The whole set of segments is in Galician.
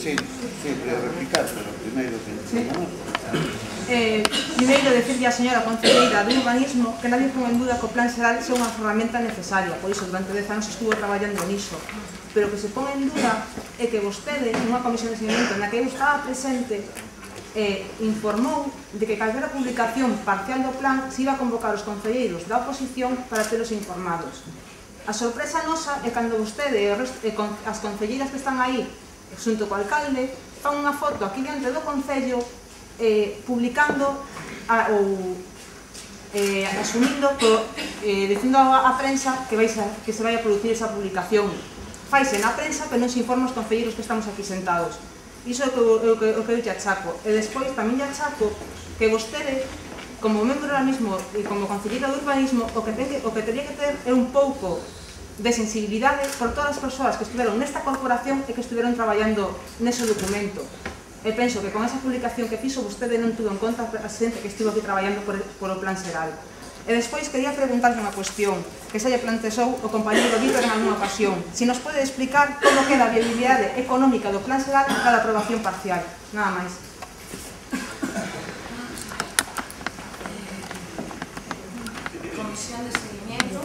Sí, quería replicar, pero primeiro que... Primeiro, decirle á señora concelleira de Urbanismo que nadie pon en duda que o plan xeral sea unha ferramenta necesaria, por iso durante 10 anos estuvo traballando niso, pero que se pon en duda é que vostede, nunha comisión de seguimento na que eu estaba presente, informou de que calquera publicación parcial do plan se iba a convocar os concelleiros da oposición para telos informados. A sorpresa nosa é cando vostede e as concelleiras que están aí xunto co alcalde fan unha foto aquí diante do concello publicando ou asumindo, dicindo á prensa que se vai a producir esa publicación. Faise na prensa, pero non se informa os concelleiros que estamos aquí sentados. Iso é o que eu te achaco. E despois tamén te achaco que vostede, como membro do urbanismo e como concelleira do urbanismo, o que teria que ter é un pouco de sensibilidade por todas as persoas que estiveron nesta corporación e que estiveron traballando nese documento. E penso que con esa publicación que fixo vostede non tuvo en conta a xente que estivo aquí traballando por o plan xeral. E despois quería preguntarle unha cuestión que se lle plantexou o compañeiro Vítor en alguna ocasión. Si nos pode explicar como queda a viabilidade económica do plan xeral cada aprobación parcial. Nada máis. Comisión de seguimiento,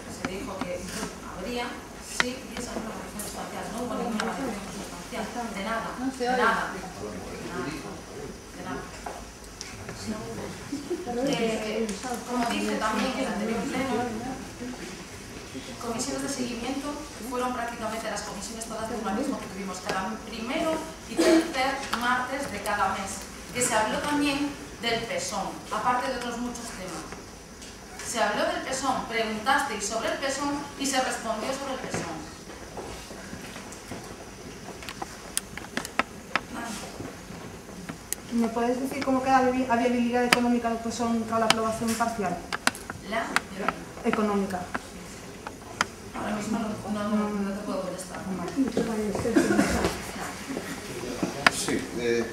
se dijo que habría, sí, esa aprobación parcial, no hubo ninguna aprobación parcial, de nada, de nada. Como dice también el anterior pleno, comisiones de seguimiento fueron prácticamente las comisiones todas de urbanismo que tuvimos cada primero y tercer martes de cada mes, que se habló también del PESON, aparte de otros muchos temas. Se habló del PESON, preguntasteis sobre el PESON y se respondió sobre el PESON. ¿Me puedes decir cómo queda a viabilidad económica do PESON tras a aprobación parcial? La económica. Ahora mismo no te puedo contestar. Sí, mire,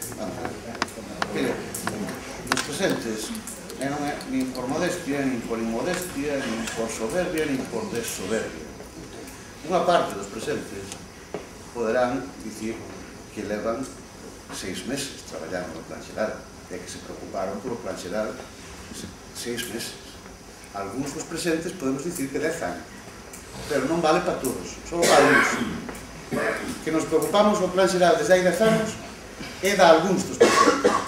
os presentes non é nin por modestia, nin por inmodestia, nin por soberbia, nin por desoberbia. Unha parte dos presentes poderán dicir que levan 6 meses traballando no plan xeral, e que se preocuparon polo plan xeral 6 meses. Alguns dos presentes podemos dicir que 10 anos, pero non vale para todos, só para uns. Que nos preocupamos no plan xeral desde hai 10 anos é da algúns dos presentes,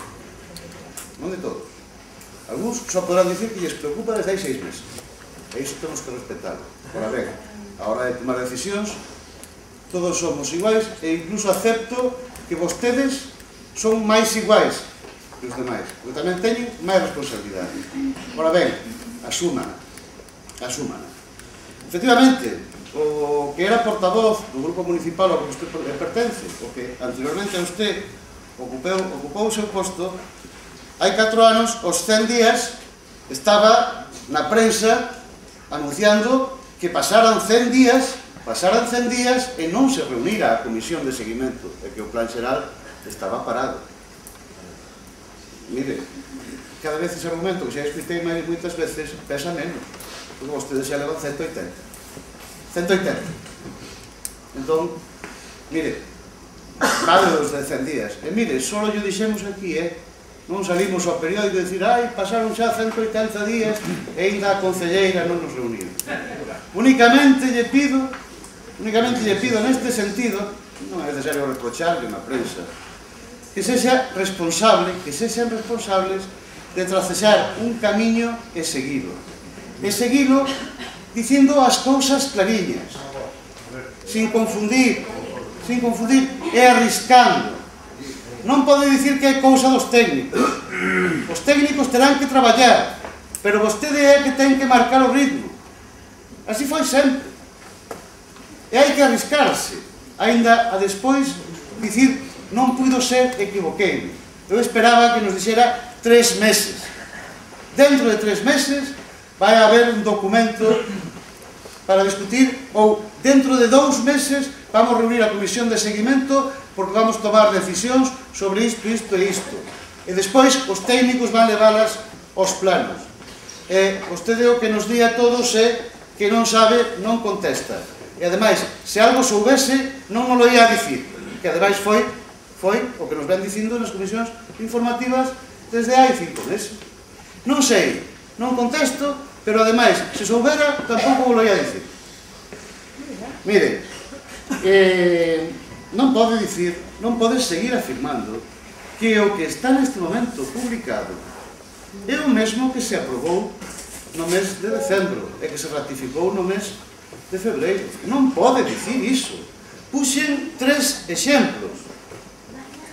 non de todos. Algúns só podrán dicir que lles preocupa desde hai 6 meses, e iso temos que respetarlo. Ora ben, a hora de tomar decisións todos somos iguais e incluso acepto que vostedes son máis iguais que os demais, porque tamén teñen máis responsabilidade. Ora ben, asúmana. Efectivamente, o que era portavoz do grupo municipal ao que usted pertence, o que anteriormente a usted ocupou o seu posto, hai 4 anos, os 100 días, estaba na prensa anunciando que pasaran 100 días e non se reunira a comisión de seguimento e que o plan xeral estaba parado. Mire, cada vez ese argumento que xa expliquei moitas veces pesa menos, porque vostedes xa levan 180. Entón, mire, vale os de 100 días. E mire, só lle dixemos aquí, non salimos ao periódico e dicir pasaron xa 180 días e ainda a concelleira non nos reuniu. Únicamente lle pido neste sentido, non é necesario reprocharle na prensa, que sexan responsables de tracexar un camiño e seguilo dicindo as cousas clariñas, sin confundir e arriscando. Non pode dicir que é cousa dos técnicos. Os técnicos terán que traballar, pero vostede é que ten que marcar o ritmo. Así foi sempre. E hai que arriscarse, aínda a despois dicir non puido ser, equivoquei. Eu esperaba que nos dixera 3 meses. Dentro de 3 meses vai haber un documento para discutir, ou dentro de 2 meses vamos reunir a comisión de seguimento porque vamos tomar decisións sobre isto e isto. E despois os técnicos van leválas aos planos. E vostede o que nos di a todos é que non sabe, non contesta. E ademais, se algo soubese, non nos lo ia a dicir, que ademais foi foi o que nos ven dicindo nas comisións informativas desde hai 5 meses. Non sei, non contesto, pero ademais, se soubera, tampouco vos lo ia dicir. Mire, non pode dicir, non pode seguir afirmando que o que está neste momento publicado é o mesmo que se aprobou no mes de decembro e que se ratificou no mes de febreiro. Non pode dicir iso. Puxen 3 exemplos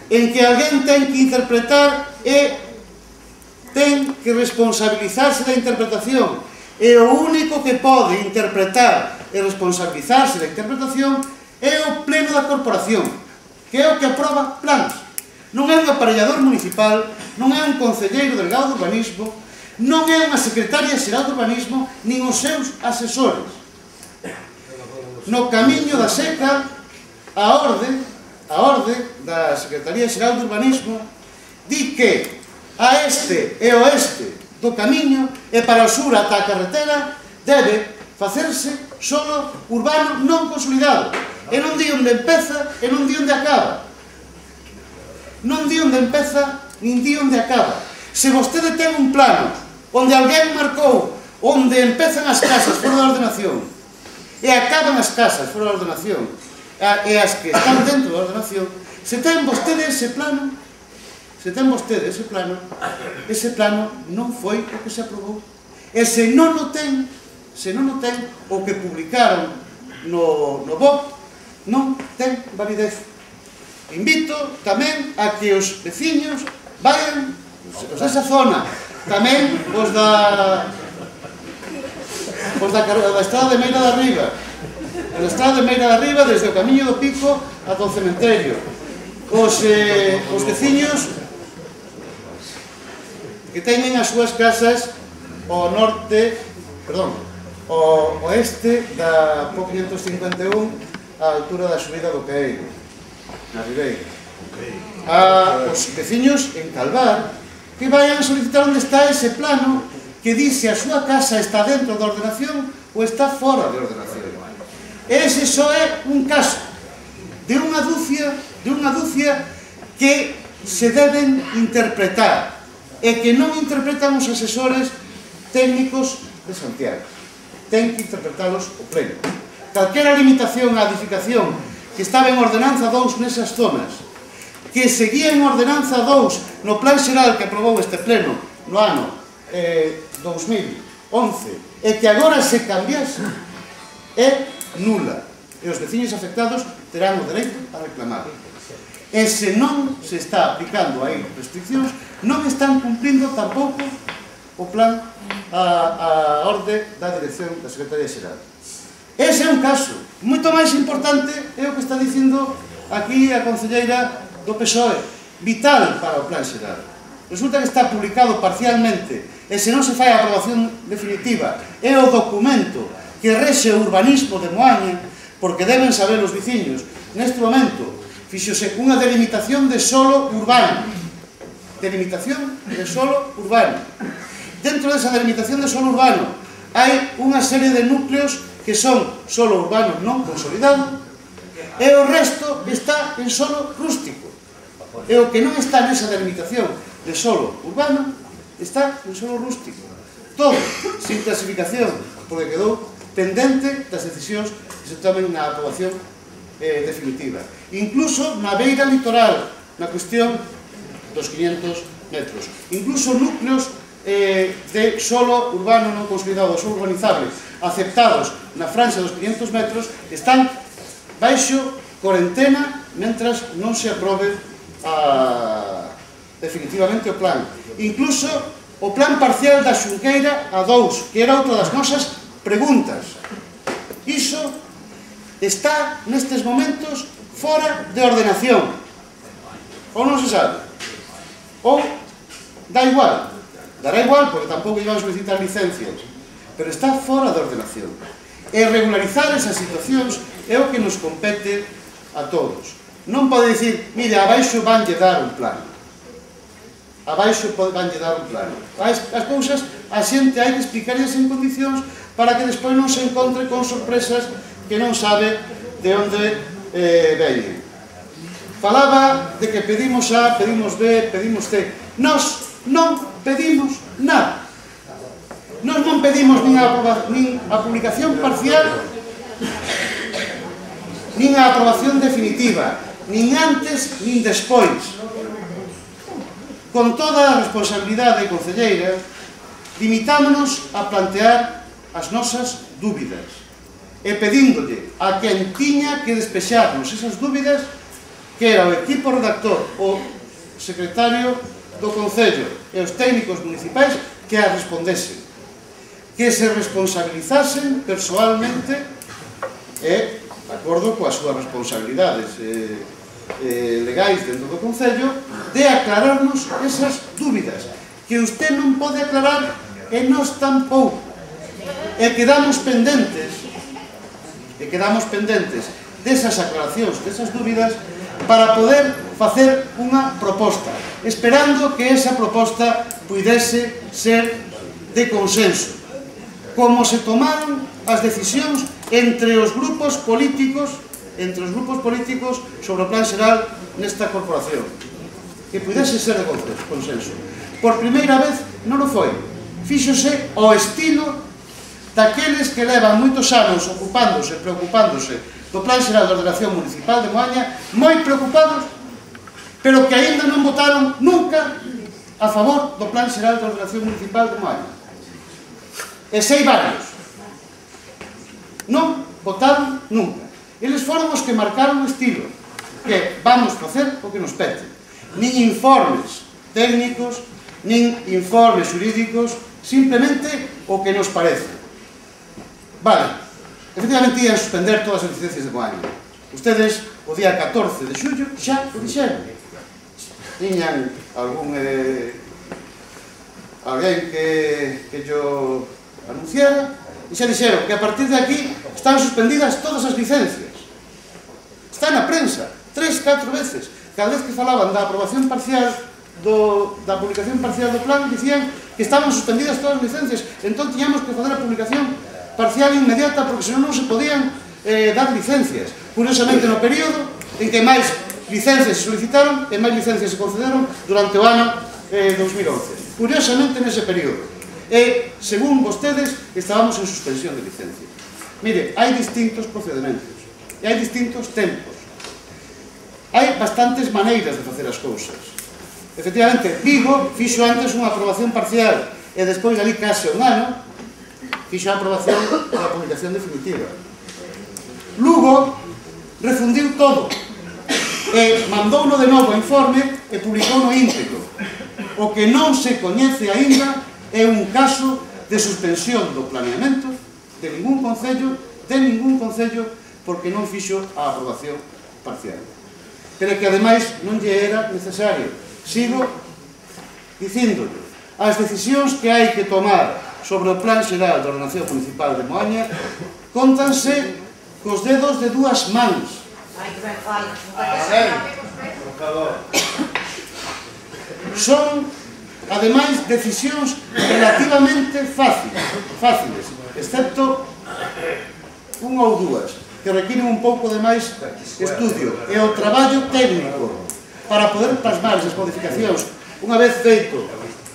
en que alguén ten que interpretar e ten que responsabilizarse da interpretación, e o único que pode interpretar e responsabilizarse da interpretación é o pleno da corporación, que é o que aproba plans. Non é un aparellador municipal, non é un concelleiro delegado de urbanismo, non é unha secretaria xeral de urbanismo, nin os seus asesores. No camiño da seca, a orde da Secretaría Xeral de Urbanismo di que a este e oeste do camiño e para o sur ata a carretera debe facerse solo urbano non consolidado. E non di onde empeza e non di onde acaba. Non di onde empeza nin di onde acaba. Se vostede ten un plano onde alguén marcou onde empezan as casas fora da ordenación e acaban as casas fora da ordenación e as que están dentro da ordenación, se ten vostede ese plano, ese plano non foi o que se aprobou. E se non o ten, o que publicaron no BOP non ten validez. Invito tamén a que os veciños vayan, os desa zona, tamén os da estrada de Meira da Riba, a estrada de Meira da Riba desde o camiño do Pico ata o cementerio. Os veciños que teñen as súas casas ao norte, perdón, ao oeste da PO 551 á altura da subida do Caeiro, na Ribeira. Os veciños en Calvar que vayan a solicitar onde está ese plano que dice a súa casa está dentro da ordenación ou está fora de ordenación. Ese só é un caso de unha dúcia que se deben interpretar e que non interpretan os asesores técnicos de Santiago. Ten que interpretalos o pleno. Calquera limitación á edificación que estaba en ordenanza 2 nesas zonas, que seguía en ordenanza 2 no plan xeral que aprobou este pleno no ano 2011 e que agora se cambiase, é nula. E os veciños afectados terán o dereito a reclamar. E se non se está aplicando aí restriccións, non están cumprindo tampouco o plan, a orde da dirección da Secretaría Xeral. Ese é un caso. Moito máis importante é o que está dicindo aquí a concelleira do PSOE, vital para o plan xeral. Resulta que está publicado parcialmente e se non se fai a aprobación definitiva é o documento que rexe o urbanismo de Moaña, porque deben saber os veciños, neste momento fixose unha delimitación de solo urbano. Delimitación de solo urbano. Dentro desa delimitación de solo urbano hai unha serie de núcleos que son solo urbano non consolidado e o resto está en solo rústico. E o que non está nesa delimitación de solo urbano está en solo rústico. Todo sin clasificación, porque quedou pendente das decisións que se tomen na aprobación definitiva. Incluso na beira litoral, na cuestión dos 500 metros. Incluso núcleos de solo urbano non consolidado, solo urbanizable, aceptados na franxa dos 500 metros, están baixo cuarentena mentras non se aprobe definitivamente o plan. Incluso o plan parcial da Xunqueira a 2, que era outra das nosas preguntas. Iso está nestes momentos fora de ordenación. Ou non se sabe. Ou dá igual. Dará igual porque tampouco iban a solicitar licencias. Pero está fora de ordenación. E regularizar esas situacións é o que nos compete a todos. Non pode dicir, mire, abaixo vanlle dar un plano. Abaixo vanlle dar un plano. As cousas, a xente hai que explicarles en condicións para que despois non se encontre con sorpresas que non sabe de onde veñen. falaba de que pedimos A, pedimos B, pedimos C. Nós non pedimos nada. Nós non pedimos nin a publicación parcial, nin a aprobación definitiva, nin antes nin despois. Con toda a responsabilidade concelleira, limitámonos a plantear as nosas dúbidas e pedíndolle a quen tiña que despexarnos esas dúbidas, que era o equipo redactor, o secretario do Concello e os técnicos municipais, que a respondesen, que se responsabilizasen persoalmente e, de acordo coas súas responsabilidades legais dentro do Concello, de aclararnos esas dúbidas que usted non pode aclarar e nós tampouco, e quedamos pendentes desas aclaracións, desas dúbidas, para poder facer unha proposta, esperando que esa proposta pudese ser de consenso, como se tomaron as decisións entre os grupos políticos sobre o plan xeral nesta corporación, que pudese ser de consenso. Por primeira vez non o foi, fíxose ao estilo daqueles que levan moitos anos preocupándose do plan xeral de ordenación municipal de Moaña, moi preocupados, pero que aínda non votaron nunca a favor do plan xeral de ordenación municipal de Moaña. E sei varios. Non votaron nunca. Eles foron os que marcaron o estilo, que vamos facer o que nos pete. Nin informes técnicos, nin informes xurídicos, simplemente o que nos parece. Vale, efectivamente ian suspender todas as licencias de Moaña. Ustedes, o día 14 de xullo, xa o dixeron. Tiñan alguén que yo anunciara, e xa dixeron que a partir de aquí están suspendidas todas as licencias. Está na prensa, 3-4 veces. Cada vez que falaban da aprobación parcial da publicación parcial do plan, dicían que estaban suspendidas todas as licencias. Entón tiñamos que fazer a publicación parcial inmediata, porque senón non se podían dar licencias. Curiosamente, no período en que máis licencias se solicitaron e máis licencias se concederon durante o ano 2011. Curiosamente, nese período. E, según vostedes, estábamos en suspensión de licencias. Mire, hai distintos procedementos e hai distintos tempos. Hai bastantes maneiras de facer as cousas. Efectivamente, Vigo fixo antes unha aprobación parcial e despois ali case un ano fixo a aprobación da publicación definitiva. Lugo refundiu todo e mandouno de novo a informe e publicou no íntegro. O que non se coñece aínda é un caso de suspensión do planeamento de ningún concello, porque non fixo a aprobación parcial. Pero que ademais non lle era necesario. Sigo dicíndole, as decisións que hai que tomar sobre o plan xeral de ordenación municipal de Moaña contanse cos dedos de dúas mans. Son, ademais, decisións relativamente fáciles, excepto unha ou dúas, que requiren un pouco de máis estudio, e o traballo técnico para poder plasmar esas modificacións. Unha vez feito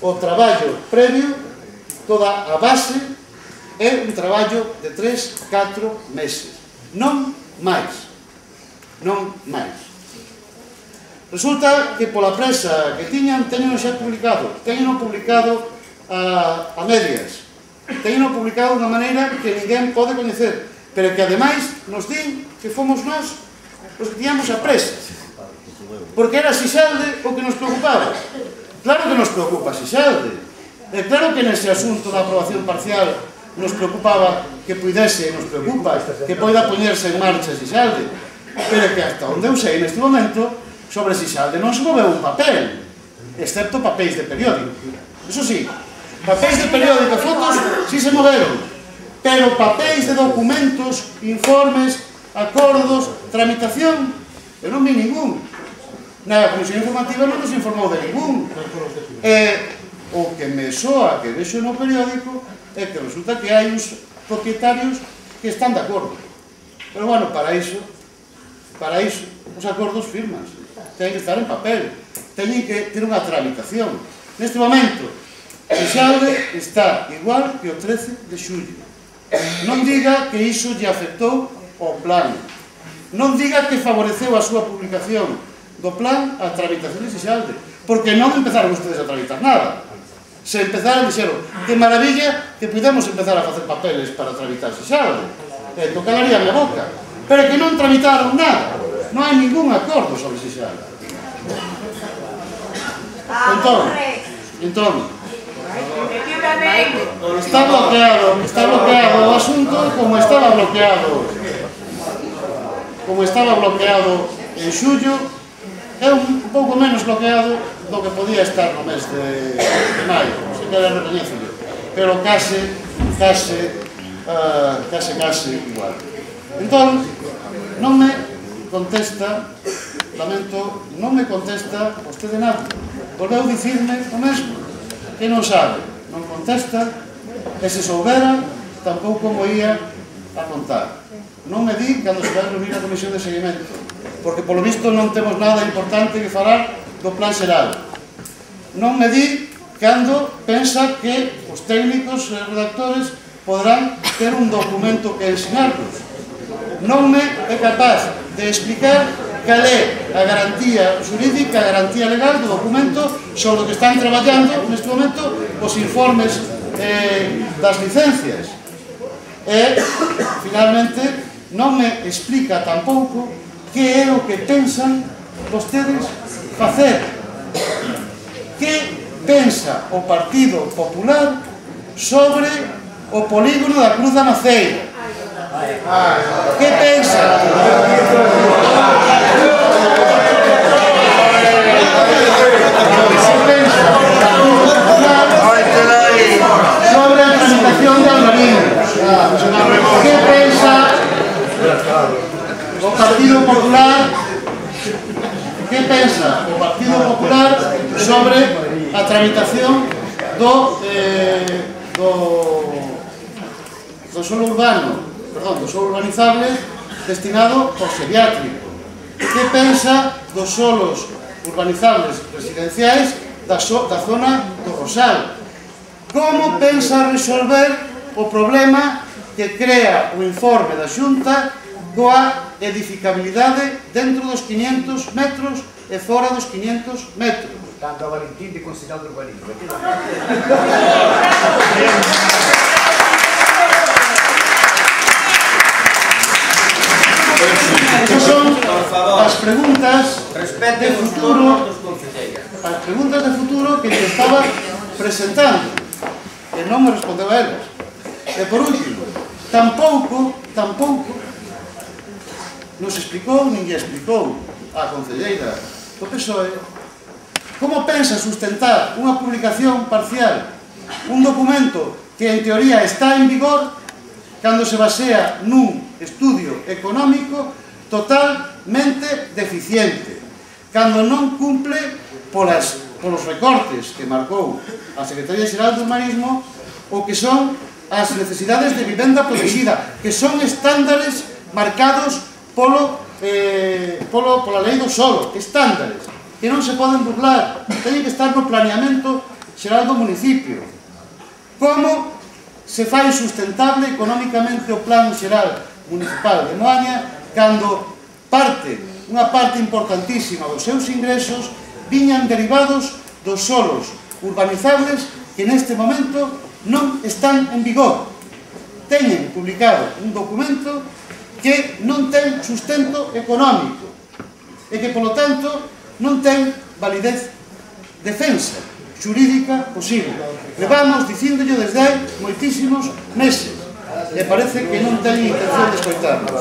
o traballo previo, toda a base é un traballo de 3-4 meses, non máis. Resulta que pola presa que tiñan, teñeno xa publicado, a medias, teñeno publicado de unha maneira que ninguén pode coñecer, pero que ademais nos din que fomos nós os que tiñamos a presa, porque era Sixalde o que nos preocupaba. Claro que nos preocupa Sixalde, e claro que nese asunto da aprobación parcial nos preocupaba que puidese, nos preocupa que poida poñerse en marcha Sixalde, pero que hasta onde eu sei neste momento sobre Sixalde non se moveu un papel, excepto papéis de periódico. Eso sí, papéis de periódico, fotos, sí se moveron, pero papéis de documentos, informes, acordos, tramitación, eu non vi ningún. Na Comisión Informativa non nos informou de ningún. O que me soa que vexo no periódico é que resulta que hai uns propietarios que están de acordo. Pero, bueno, para iso Para iso, os acordos firmas. Teñen que estar en papel. Teñen que ter unha tramitación. Neste momento, Seixalde está igual que o 13 de xullo. Non diga que iso lle afectou ao plan. Non diga que favoreceu a súa publicación do plan a tramitación de Seixalde, porque non empezaron ustedes a tramitar nada. Se empezaron, dixeron, que maravilla que pudemos empezar a facer papeles para tramitar Seixalde. Entón calaría a boca. Pero que non tramitaron nada. Non hai ningún acordo sobre Seixalde. Entón, está bloqueado o asunto como estaba bloqueado en xullo, é un pouco menos bloqueado do que podía estar no mes de maio, se queda recoñécelo, pero case igual. Entón, non me contesta, lamento, non me contesta vostede nada. Volveu dicirme o mesmo, que non sabe, non contesta, e se soubera, tampouco mo ia a contar. Non me di cando se vai reunir a comisión de seguimento, porque polo visto non temos nada importante que falar do plan xeral. Non me di cando pensa que os técnicos e redactores podrán ter un documento que ensinarnos. Non me é capaz de explicar cal é a garantía xurídica, a garantía legal do documento sobre o que están traballando neste momento os informes das licencias. E, finalmente, non me explica tampouco que é o que pensan vostedes facer. Que pensa o Partido Popular sobre o polígono da Cruz da Maceira? Que pensa? Sobre a tramitación de Alvarín. Que pensa o Partido Popular? Que pensa o Partido Popular sobre a tramitación do solo urbano, perdón, do solo urbanizable destinado ao xeriátrico? Que pensa dos solos urbanizables residenciais da zona do Rosal? Como pensa resolver o problema que crea o informe da Xunta coa edificabilidade dentro dos 500 metros e fora dos 500 metros? Tanto a Valentín de Consello de Urbanismo. Esas son as preguntas de futuro, as preguntas de futuro que te estaba presentando e non me respondeu a elas. E por último, tampouco nos explicou, nin lle explicou a concelleira do PSOE como pensa sustentar unha publicación parcial, un documento que en teoría está en vigor cando se basea nun estudio económico totalmente deficiente, cando non cumple polos recortes que marcou a Secretaría Xeral do Urbanismo o que son as necesidades de vivenda protegida, que son estándares marcados pola lei do solo, estándares que non se poden burlar, teñen que estar no planeamento xeral do municipio. Como se fai sustentable económicamente o plan xeral municipal de Moaña cando unha parte importantísima dos seus ingresos viñan derivados dos solos urbanizables que neste momento non están en vigor. Teñen publicado un documento que non ten sustento económico e que, polo tanto, non ten validez defensa xurídica posible. Levamos dicíndollo desde hai moitísimos meses e parece que non ten intención de escoitarnos.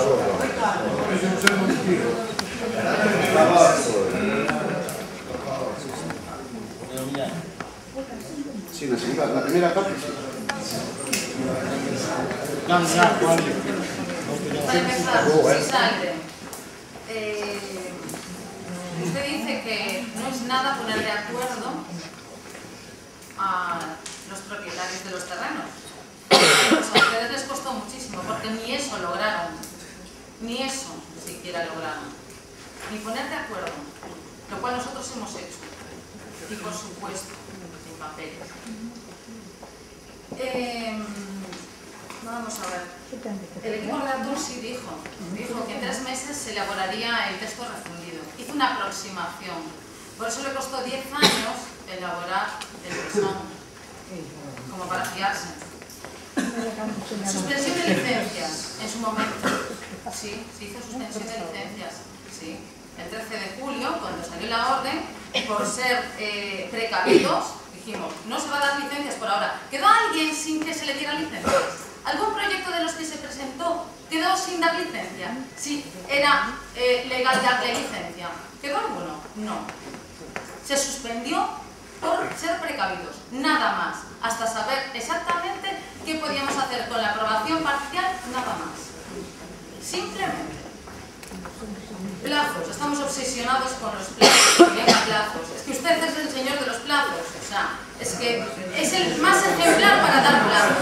Sí, la primera parte sí. Para empezar, Seixalde, usted dice que no es nada poner de acuerdo a los propietarios de los terrenos. Pues a ustedes les costó muchísimo, porque ni eso lograron, ni eso siquiera lograron. ni poner de acuerdo, lo cual nosotros hemos hecho, y por supuesto, en papeles. Vamos a ver, el equipo redactor sí dijo que en 3 meses se elaboraría el texto refundido. Hizo una aproximación, por eso le costó 10 años elaborar el PESON, como para fiarse. Suspensión de licencias, en su momento, sí, se hizo suspensión de licencias, sí. El 13 de julio, cuando salió la orden, por ser precavidos, dijimos, no se va a dar licencias por ahora. ¿Quedó alguien sin que se le dieran licencias? ¿Algún proyecto de los que se presentó quedó sin dar licencia? Sí, era legal darle licencia. ¿Quedó alguno? No. Se suspendió por ser precavidos, nada más, hasta saber exactamente qué podíamos hacer con la aprobación parcial, nada más. Simplemente. Plazos, estamos obsesionados con los plazos, que venga plazos. Es que usted es el señor de los plazos, o sea, es que es el más ejemplar para dar plazos.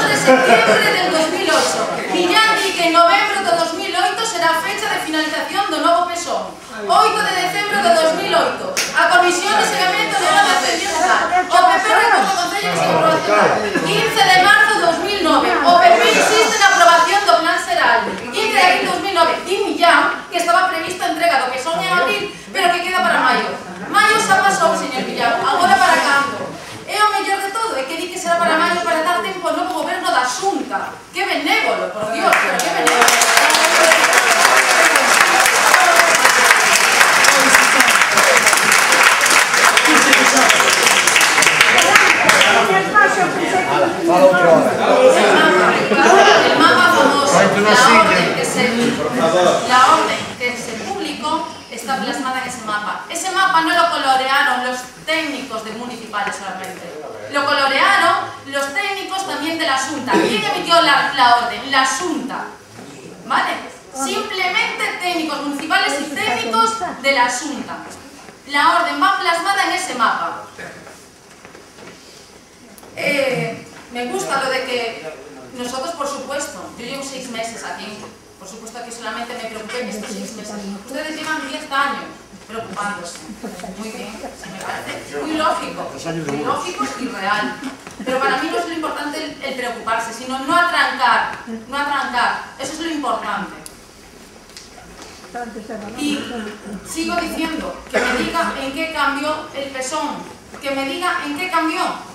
2 de septiembre del 2008, Millán di que en novembro de 2008 será fecha de finalización do novo PESON. 8 de decembro de 2008, a Comisión de Seguimiento de la Defensa, o PP recorre o Concello de Aprobación. 15 de marzo de 2009, o PP insiste na aprobación do Plan Xeral. 15 de abril de 2009, di Millán que estaba previsto a entrega do PESON en abril, pero que queda para maio. Maio xa pasou, señor Millán, agora para cando? E o mellor de todo é que di que será para maio para dar tempo ao novo goberno da Xunta. Que benévolo, por Dios, pero que benévolo. El mapa famoso, la orden que se publicó está plasmada en ese mapa. Ese mapa no lo colorearon los técnicos de municipales solamente, lo colorearon los técnicos también de la Xunta. ¿Quién emitió la orden? La Xunta, ¿vale? Simplemente técnicos municipales y técnicos de la Xunta. La orden va plasmada en ese mapa. Me gusta lo de que nosotros, por supuesto, yo llevo 6 meses aquí, por supuesto que solamente me preocupé estos 6 meses. Ustedes llevan 10 años preocupándose. Muy bien, me parece muy lógico y real. Pero para mí no es lo importante el preocuparse, sino no atrancar, eso es lo importante. Y sigo diciendo que me diga en qué cambió el PESON, que me diga en qué cambió.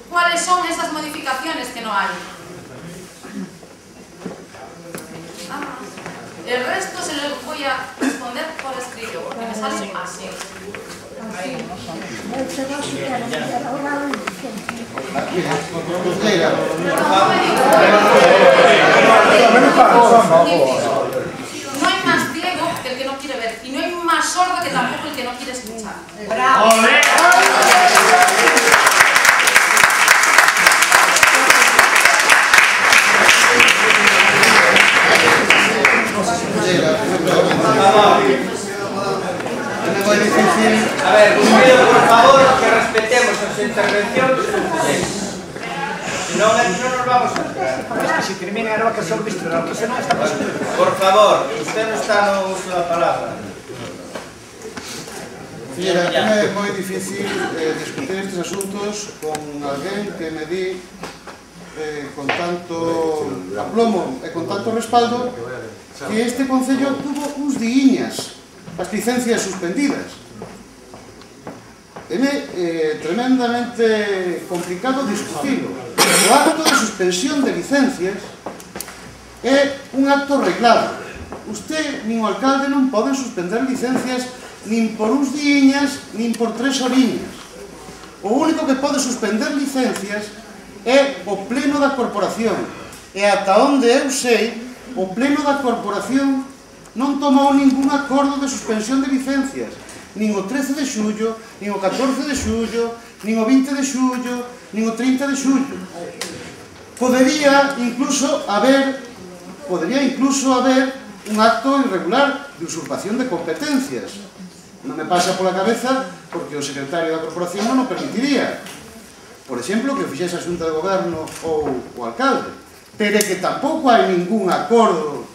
¿Cuáles son esas modificaciones que no hay? El resto se lo voy a responder por escrito, porque me sale así. No hay más ciego que el que no quiere ver, y no hay más sordo que tampoco el que no quiere escuchar. ¡Bravo! A ver, os pido por favor que respetemos as intervencións. Non nos vamos a entrar. Si termina a que son visto, se non está pasando. Por favor, usted non está no uso da palabra. Mira, é moi difícil discutir estes asuntos con alguén que me di con tanto aplomo e con tanto respaldo que este Concello tuvo uns diiñas as licencias suspendidas. É tremendamente complicado discutirlo. O acto de suspensión de licencias é un acto reglado. Usted, nin o alcalde, non poden suspender licencias nin por uns diiñas, nin por 3 horiñas. O único que pode suspender licencias é o pleno da corporación. E ata onde eu sei, o pleno da corporación non tomou ningún acordo de suspensión de licencias, nin o 13 de xullo, nin o 14 de xullo, nin o 20 de xullo, nin o 30 de xullo. Podería incluso haber un acto irregular de usurpación de competencias. Non me pasa pola cabeza porque o secretario da corporación non o permitiría. Por exemplo, que o fixese a Xunta de Goberno ou o alcalde. Pero é que tampouco hai ningún acordo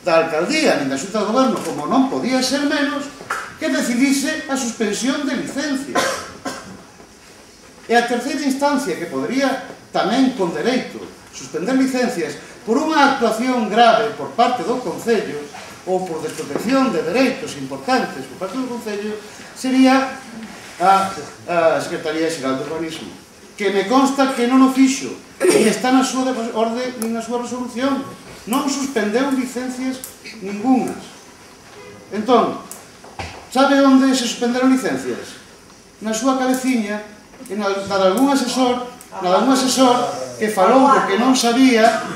da alcaldía nin da Xunta de Goberno, como non podía ser menos, que decidise a suspensión de licencias. E a terceira instancia, que podría tamén con dereito suspender licencias por unha actuación grave por parte do Concello ou por desprotección de dereitos importantes por parte do Concello, sería a Secretaría Xeral de Urbanismo, que me consta que non o fixo, e está na súa orde nin na súa resolución, non suspendeu licencias ningunas. Entón, sabe onde se suspenderon licencias? Na súa cabeciña, e na de algún asesor que falou do que non sabía,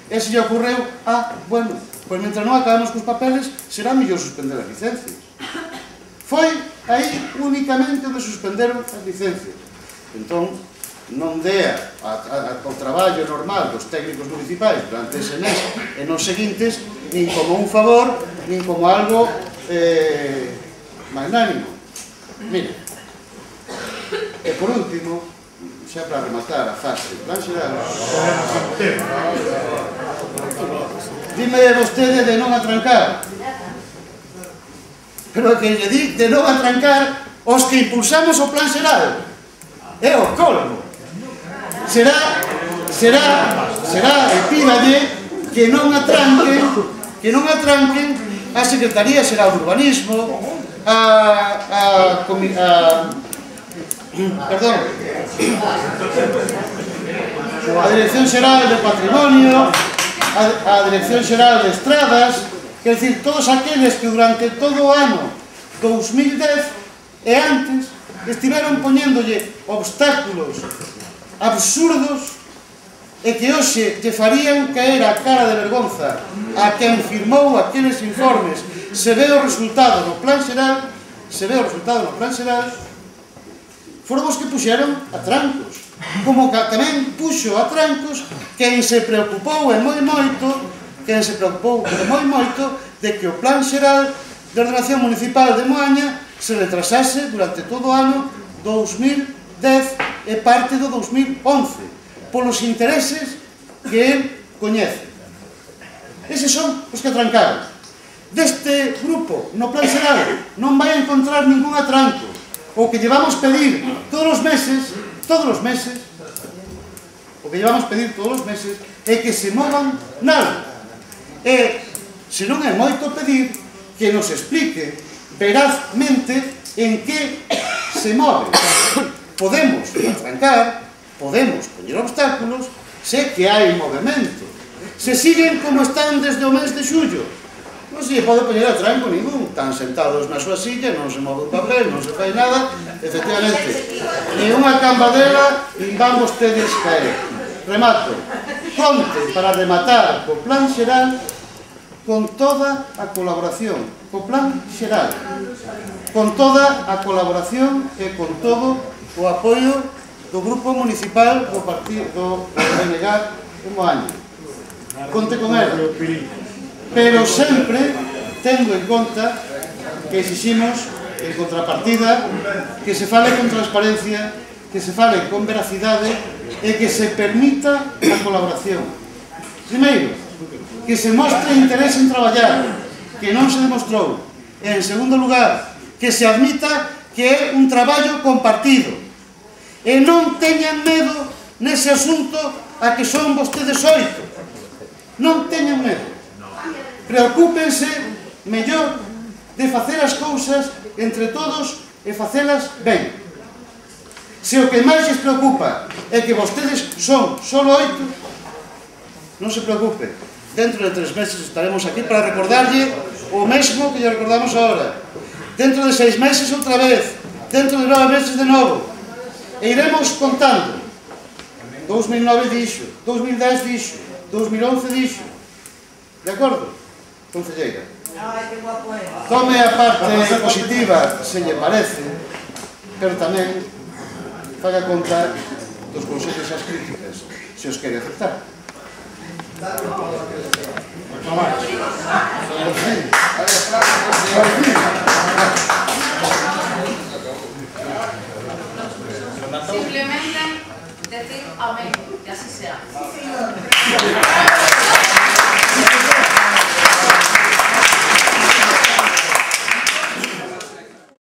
e se lle ocorreu, bueno, pois mentre non acabamos cos papeles, será mellor suspender as licencias. Foi aí únicamente onde suspenderon as licencias. Entón, non dea o traballo normal dos técnicos municipais durante ese mes e nos seguintes, nin como un favor, nin como algo magnánimo. Mire, e por último, xa para rematar a fase do plan xeral, dime vostede de non atrancar, pero que lle di de non atrancar os que impulsamos o plan xeral. É o colmo. Será, e pídalle que non atranquen a Secretaría Xeral de Urbanismo, a Dirección Xeral de Patrimonio, a Dirección Xeral de Estradas, quer dicir, todos aqueles que durante todo o ano 2010 e antes estiveron poñéndolle obstáculos absurdos e que hoxe lle farían caer a cara de vergonza a quen firmou aqueles informes. Se ve o resultado no plan xeral, foron os que puxeron a trancos, como que tamén puxo a trancos quen se preocupou e moi moito de que o plan xeral de ordenación municipal de Moaña se retrasase durante todo o ano 2010 e parte do 2011 polos intereses que el coñece. Eses son os que atrancaron. Deste grupo, no plan xeral, non vai encontrar ningún atranco. O que llevamos pedir todos os meses é que se movan nada. E, se non é moito pedir, que nos explique verazmente en que se move. Podemos atrancar, podemos poñer obstáculos, se que hai movimento. Se siguen como están desde o mes de xullo, non se pode poñer atranco ningún. Están sentados na súa silla, non se move un papel, non se fai nada, efectivamente. Ni unha cambadela, nin van vostedes caer. Remato. Conte para rematar co plan xeral con toda a colaboración, co plan xeral, con toda a colaboración e con todo o apoio do Grupo Municipal do Partido BNG de Moaña. Conte con ela, pero sempre tendo en conta que exiximos en contrapartida que se fale con transparencia, que se fale con veracidade e que se permita a colaboración. Primeiro, que se mostre interés en traballar, que non se demostrou. E, en segundo lugar, que se admita que é un traballo compartido. E non teñan medo nese asunto a que son vostedes 8. Non teñan medo. Preocúpense mellor de facer as cousas entre todos e facelas ben. Se o que máis lles preocupa é que vostedes son só 8, non se preocupe. Dentro de 3 meses estaremos aquí para recordarlle o mesmo que lle recordamos ahora. Dentro de 6 meses outra vez. Dentro de 9 meses de novo. E iremos contando. 2009 dixo, 2010 dixo, 2011 dixo. De acordo, concelleira? Tome a parte positiva, se lle parece, pero tamén faga conta dos consellos e as críticas, se os quere aceptar. Simplemente decir amén, que así sea.